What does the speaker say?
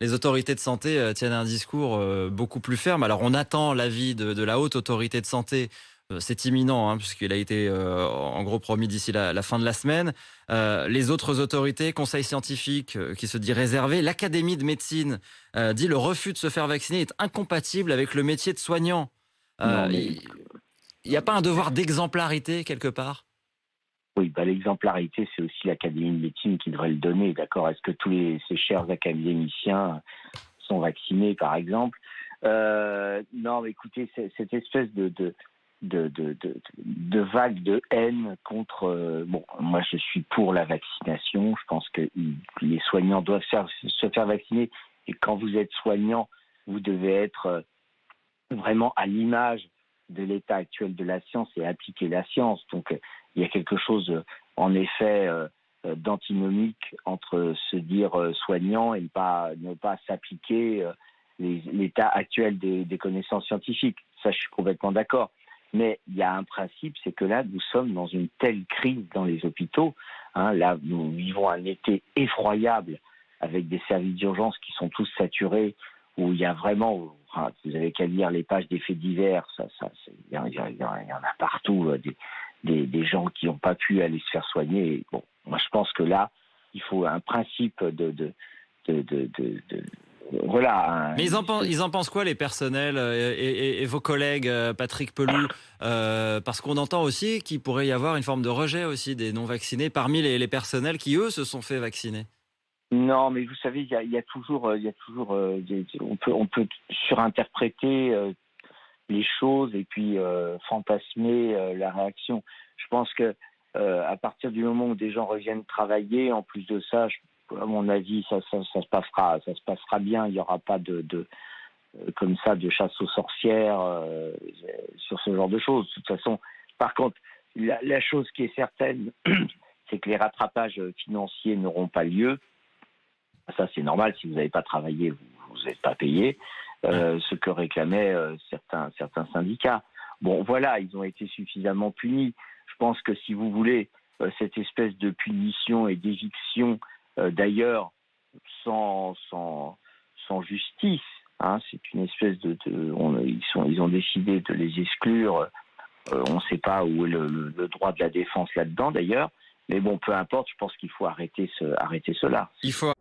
les autorités de santé tiennent un discours beaucoup plus ferme. Alors on attend l'avis de la haute autorité de santé. C'est imminent, hein, puisqu'il a été en gros promis d'ici la fin de la semaine. Les autres autorités, conseils scientifiques qui se dit réservé, l'Académie de médecine dit le refus de se faire vacciner est incompatible avec le métier de soignant. Non, mais Il n'y a pas un devoir d'exemplarité quelque part? oui, bah, l'exemplarité, c'est aussi l'Académie de médecine qui devrait le donner, d'accord? Est-ce que ces chers académiciens sont vaccinés, par exemple? Non, mais écoutez, cette espèce de vague de haine contre... bon, moi, je suis pour la vaccination. Je pense que les soignants doivent se faire vacciner. Et quand vous êtes soignant, vous devez être vraiment à l'image de l'état actuel de la science et appliquer la science. Donc, il y a quelque chose, en effet, d'antinomique entre se dire soignant et ne pas s'appliquer l'état actuel des connaissances scientifiques. Ça, je suis complètement d'accord. Mais il y a un principe, c'est que là, nous sommes dans une telle crise dans les hôpitaux. Hein, là, nous vivons un été effroyable avec des services d'urgence qui sont tous saturés, où il y a vraiment, enfin, vous avez qu'à lire les pages des faits divers, il y en a partout, des gens qui n'ont pas pu aller se faire soigner. Et bon, moi, je pense que là, il faut un principe voilà. Mais ils en pensent quoi, les personnels et vos collègues, Patrick Pelloux? Parce qu'on entend aussi qu'il pourrait y avoir une forme de rejet aussi des non-vaccinés parmi les personnels qui, eux, se sont fait vacciner. Non, mais vous savez, il y a toujours, on peut surinterpréter les choses et puis fantasmer la réaction. Je pense que à partir du moment où des gens reviennent travailler, en plus de ça, à mon avis, ça se passera bien. Il n'y aura pas comme ça de chasse aux sorcières sur ce genre de choses. De toute façon, par contre, la chose qui est certaine, c'est que les rattrapages financiers n'auront pas lieu. Ça, c'est normal. Si vous n'avez pas travaillé, vous n'êtes pas payé. Ce que réclamaient certains syndicats. Bon, voilà, ils ont été suffisamment punis. Je pense que si vous voulez, cette espèce de punition et d'éviction, d'ailleurs, sans justice, hein, c'est une espèce ils ont décidé de les exclure. On ne sait pas où est le droit de la défense là-dedans, d'ailleurs. Mais bon, peu importe, je pense qu'il faut arrêter cela. Il faut